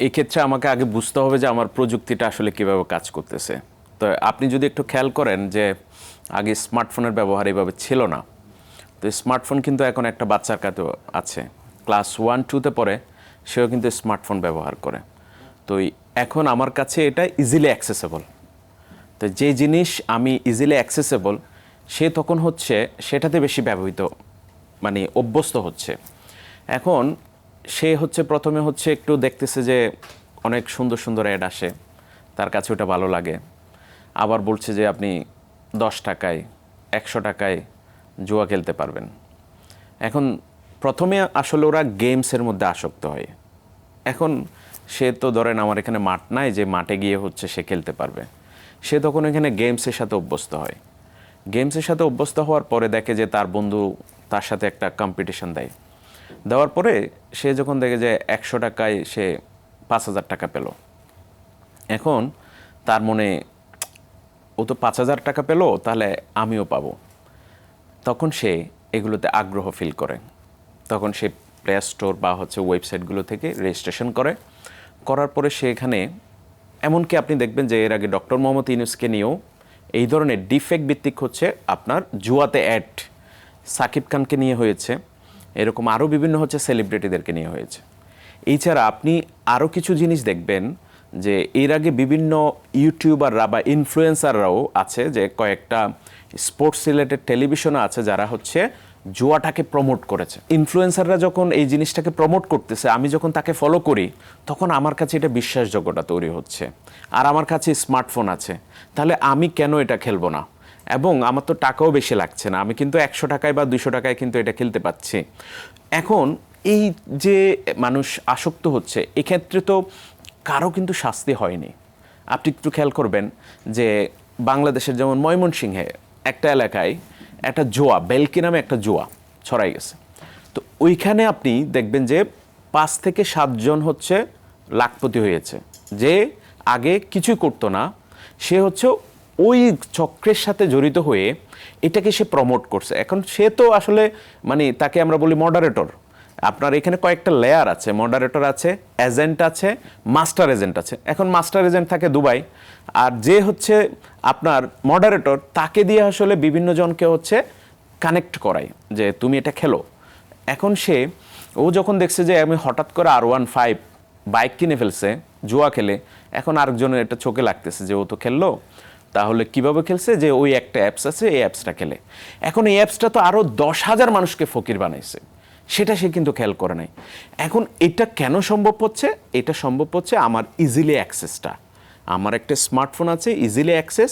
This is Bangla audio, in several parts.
এই ক্ষেত্রে আমাকে আগে বুঝতে হবে যে আমার প্রযুক্তিটা আসলে কীভাবে কাজ করতেছে। তো আপনি যদি একটু খেয়াল করেন যে আগে স্মার্টফোনের ব্যবহার এইভাবে ছিল না, তো স্মার্টফোন কিন্তু এখন একটা বাচ্চার কাছেও আছে, ক্লাস 1-2-তে পড়ে, সেও কিন্তু স্মার্টফোন ব্যবহার করে। তো এখন আমার কাছে এটা ইজিলি অ্যাক্সেসেবল। তো যে জিনিস আমি ইজিলি অ্যাক্সেসেবল, সে তখন হচ্ছে সেটাতে বেশি ব্যবহৃত, মানে অভ্যস্ত হচ্ছে। এখন সে হচ্ছে প্রথমে হচ্ছে একটু দেখতেছে যে অনেক সুন্দর সুন্দর অ্যাড আসে, তার কাছে ওটা ভালো লাগে। আবার বলছে যে আপনি 10 টাকায় 100 টাকায় জুয়া খেলতে পারবেন। এখন প্রথমে আসলে ওরা গেমসের মধ্যে আসক্ত হয়। এখন সে তো ধরেন আমার এখানে মাঠ নাই যে মাঠে গিয়ে হচ্ছে সে খেলতে পারবে, সে তখন এখানে গেমসের সাথে অভ্যস্ত হয়। গেমসের সাথে অভ্যস্ত হওয়ার পরে দেখে যে তার বন্ধু তার সাথে একটা কম্পিটিশন দেয়, দেওয়ার পরে সে যখন দেখে যে 100 টাকায় সে 5,000 টাকা পেল, এখন তার মনে ও তো 5,000 টাকা পেল, তাহলে আমিও পাবো। তখন সে এগুলোতে আগ্রহ ফিল করে, তখন সে প্লে স্টোর বা হচ্ছে ওয়েবসাইটগুলো থেকে রেজিস্ট্রেশন করে, করার পরে সে এখানে এমনকি আপনি দেখবেন যে এর আগে ডক্টর মোহাম্মদ ইউনূসকে নিয়েও এই ধরনের ডিফেক্ট ভিত্তিক হচ্ছে আপনার জুয়াতে অ্যাড সাকিব খানকে নিয়ে হয়েছে, এরকম আরও বিভিন্ন হচ্ছে সেলিব্রিটিদেরকে নিয়ে হয়েছে। এছাড়া আপনি আরও কিছু জিনিস দেখবেন যে এর আগে বিভিন্ন ইউটিউবাররা বা ইনফ্লুয়েন্সাররাও আছে, যে কয়েকটা স্পোর্টস রিলেটেড টেলিভিশনও আছে যারা হচ্ছে জুয়াটাকে প্রমোট করেছে। ইনফ্লুয়েন্সাররা যখন এই জিনিসটাকে প্রমোট করতেছে, আমি যখন তাকে ফলো করি, তখন আমার কাছে এটা বিশ্বাসযোগ্যতা তৈরি হচ্ছে। আর আমার কাছে স্মার্টফোন আছে, তাহলে আমি কেন এটা খেলবো না? এবং আমার তো টাকাও বেশি লাগছে না, আমি কিন্তু 100 টাকায় বা 200 টাকায় কিন্তু এটা খেলতে পাচ্ছি। এখন এই যে মানুষ আসক্ত হচ্ছে, এক্ষেত্রে তো কারো কিন্তু শাস্তি হয়নি। আপনি একটু খেয়াল করবেন যে বাংলাদেশের যেমন ময়মনসিংহে একটা এলাকায় একটা জুয়া, বেলকি নামে একটা জুয়া ছড়াই গেছে। তো ওইখানে আপনি দেখবেন যে 5 থেকে 7 জন হচ্ছে লাখপতি হয়েছে, যে আগে কিছুই করতো না, সে হচ্ছে ওই চক্রের সাথে জড়িত হয়ে এটাকে সে প্রমোট করছে। এখন সে তো আসলে মানে তাকে আমরা বলি মডারেটর। আপনার এখানে কয়েকটা লেয়ার আছে, মডারেটর আছে, এজেন্ট আছে, মাস্টার এজেন্ট আছে। এখন মাস্টার এজেন্ট থাকে দুবাই, আর যে হচ্ছে আপনার মডারেটর, তাকে দিয়ে আসলে বিভিন্ন জনকে হচ্ছে কানেক্ট করায় যে তুমি এটা খেলো। এখন ও যখন দেখছে যে আমি হঠাৎ করে R15 বাইক কিনে ফেলছে জুয়া খেলে, এখন আরেকজনের এটা চোখে লাগতেছে যে ও তো খেললো, তাহলে কিভাবে খেলছে, যে ওই একটা অ্যাপস আছে, এই অ্যাপসটা খেলে। এখন এই অ্যাপসটা তো আরও 10,000 মানুষকে ফকির বানাইছে, সেটা সে কিন্তু খেয়াল করে নাই। এখন এটা কেন সম্ভব হচ্ছে? এটা সম্ভব হচ্ছে আমার ইজিলি অ্যাক্সেসটা। আমার একটা স্মার্টফোন আছে, ইজিলি অ্যাক্সেস।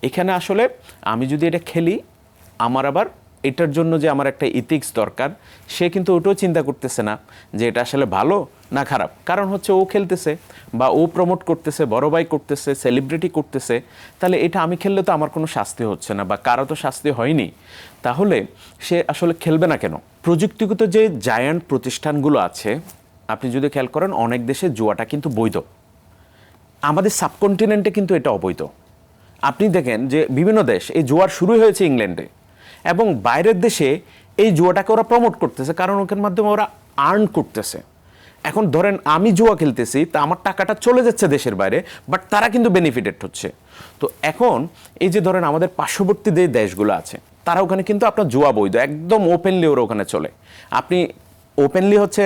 এখানে আসলে আমি যদি এটা খেলি, আমার আবার এটার জন্য যে আমার একটা ইথিক্স দরকার, সে কিন্তু ওটাও চিন্তা করতেছে না যে এটা আসলে ভালো না খারাপ। কারণ হচ্ছে ও খেলতেছে বা ও প্রমোট করতেছে, বড় ভাই করতেছে, সেলিব্রিটি করতেছে, তাহলে এটা আমি খেললে তো আমার কোনো শাস্তি হচ্ছে না বা কারো তো শাস্তি হয়নি, তাহলে সে আসলে খেলবে না কেন? প্রযুক্তিগত যে জায়ান্ট প্রতিষ্ঠানগুলো আছে, আপনি যদি খেয়াল করেন অনেক দেশে জুয়াটা কিন্তু বৈধ, আমাদের সাবকন্টিনেন্টে কিন্তু এটা অবৈধ। আপনি দেখেন যে বিভিন্ন দেশ, এই জুয়ার শুরু হয়েছে ইংল্যান্ডে, এবং বাইরের দেশে এই জুয়াটাকে ওরা প্রমোট করতেছে, কারণ ওখানের মাধ্যমে ওরা আর্ন করতেছে। এখন ধরেন আমি জুয়া খেলতেছি, তা আমার টাকাটা চলে যাচ্ছে দেশের বাইরে, বাট তারা কিন্তু বেনিফিটেড হচ্ছে। তো এখন এই যে ধরেন আমাদের পার্শ্ববর্তী যে দেশগুলো আছে, তারা ওখানে কিন্তু আপনার জুয়া বৈধ, একদম ওপেনলি ওরা ওখানে চলে। আপনি ওপেনলি হচ্ছে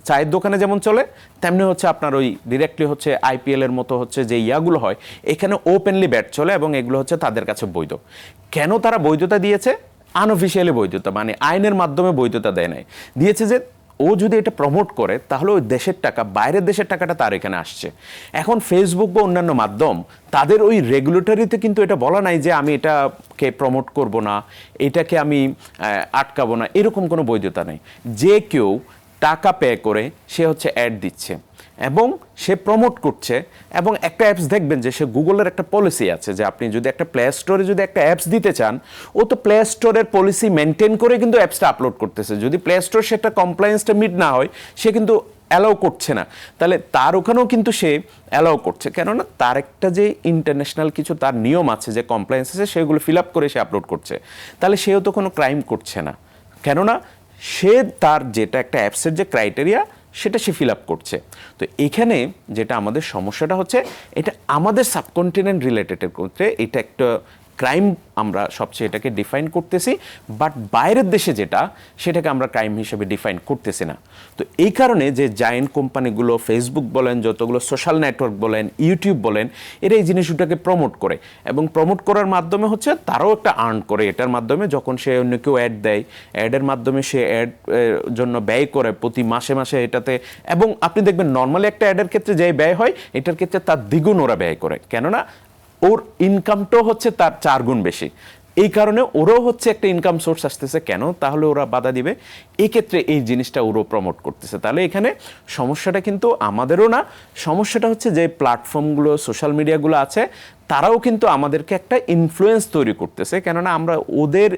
চায়ের দোকানে যেমন চলে, তেমনি হচ্ছে আপনার ওই ডিরেক্টলি হচ্ছে IPL-এর মতো হচ্ছে যে ইয়াগুলো হয়, এখানে ওপেনলি ব্যাট চলে, এবং এগুলো হচ্ছে তাদের কাছে বৈধ। কেন তারা বৈধতা দিয়েছে? আনঅফিসিয়ালি বৈধতা, মানে আইনের মাধ্যমে বৈধতা দেয় নাই, দিয়েছে যে ও যদি এটা প্রমোট করে, তাহলে ওই দেশের টাকা, বাইরের দেশের টাকাটা তার এখানে আসছে। এখন ফেসবুক বা অন্যান্য মাধ্যম, তাদের ওই রেগুলেটরিতে কিন্তু এটা বলা নাই যে আমি এটাকে প্রমোট করব না, এটাকে আমি আটকাবো না, এরকম কোনো বৈধতা নেই। যে কেউ টাকা পে করে সে হচ্ছে অ্যাড দিচ্ছে এবং সে প্রমোট করছে। এবং একটা অ্যাপস দেখবেন যে সে গুগলের একটা পলিসি আছে যে আপনি যদি একটা প্লে স্টোরে যদি একটা অ্যাপস দিতে চান, ও তো প্লে স্টোরের পলিসি মেনটেন করে কিন্তু অ্যাপসটা আপলোড করতেছে। যদি প্লে স্টোর সেটা কমপ্লায়েন্সটা মিট না হয়, সে কিন্তু অ্যালাউ করছে না। তাহলে তার ওখানেও কিন্তু সে অ্যালাউ করছে, কেননা তার একটা যে ইন্টারন্যাশনাল কিছু তার নিয়ম আছে, যে কমপ্লায়েন্স আছে, সেগুলো ফিল আপ করে সে আপলোড করছে। তাহলে সেও তো কোনো ক্রাইম করছে না, কেননা সে তার যেটা একটা অ্যাপসের যে ক্রাইটেরিয়া, সেটা সে ফিল আপ করছে। তো এখানে যেটা আমাদের সমস্যাটা হচ্ছে, এটা আমাদের সাবকন্টিনেন্ট রিলেটেডের ক্ষেত্রে এটা একটা ক্রাইম আমরা সবচেয়ে এটাকে ডিফাইন করতেছি, বাট বাইরের দেশে যেটা সেটাকে আমরা ক্রাইম হিসেবে ডিফাইন করতেছি না। তো এই কারণে যে জায়েন্ট কোম্পানিগুলো, ফেসবুক বলেন, যতগুলো সোশ্যাল নেটওয়ার্ক বলেন, ইউটিউব বলেন, এরা এই জিনিসটাকে প্রমোট করে, এবং প্রমোট করার মাধ্যমে হচ্ছে তারাও একটা আর্ন করে এটার মাধ্যমে। যখন সে অন্য কেউ অ্যাড দেয়, অ্যাডের মাধ্যমে সে অ্যাড জন্য ব্যয় করে প্রতি মাসে মাসে এটাতে, এবং আপনি দেখবেন নর্মালি একটা অ্যাডের ক্ষেত্রে যে ব্যয় হয়, এটার ক্ষেত্রে তার দ্বিগুণ ওরা ব্যয় করে, কেননা ওর ইনকামটাও হচ্ছে তার 4 গুণ বেশি। এই কারণে ওরাও হচ্ছে একটা ইনকাম সোর্স আসতেছে, কেন তাহলে ওরা বাধা দিবে? এই ক্ষেত্রে এই জিনিসটা ওরাও প্রমোট করতেছে। তাহলে এখানে সমস্যাটা কিন্তু আমাদেরও না, সমস্যাটা হচ্ছে যে প্ল্যাটফর্মগুলো, সোশ্যাল মিডিয়াগুলো আছে, তারাও কিন্তু আমাদেরকে একটা ইনফ্লুয়েন্স তৈরি করতেছে, কেননা আমরা ওদের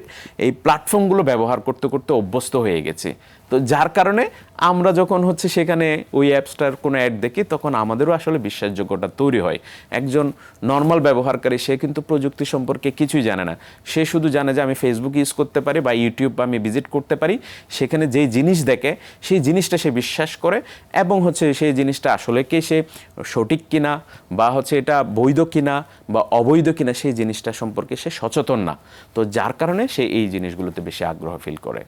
এই প্ল্যাটফর্মগুলো ব্যবহার করতে করতে অভ্যস্ত হয়ে গেছি। তো যার কারণে আমরা যখন হচ্ছে সেখানে ওই অ্যাপসটার কোনো অ্যাড দেখি, তখন আমাদেরও আসলে বিশ্বাসযোগ্যতা তৈরি হয়। একজন নর্মাল ব্যবহারকারী, সে কিন্তু প্রযুক্তি সম্পর্কে কিছুই জানে না, সে শুধু জানে যে আমি ফেসবুক ইউজ করতে পারি বা ইউটিউব আমি ভিজিট করতে পারি, সেখানে যেই জিনিস দেখে সেই জিনিসটা সে বিশ্বাস করে, এবং হচ্ছে সেই জিনিসটা আসলে কি সে সঠিক কিনা, বা হচ্ছে এটা বৈধ কিনা বা অবৈধ কিনা, সেই জিনিসটা সম্পর্কে সে সচেতন না। তো যার কারণে সে এই জিনিসগুলোতে বেশি আগ্রহ ফিল করে।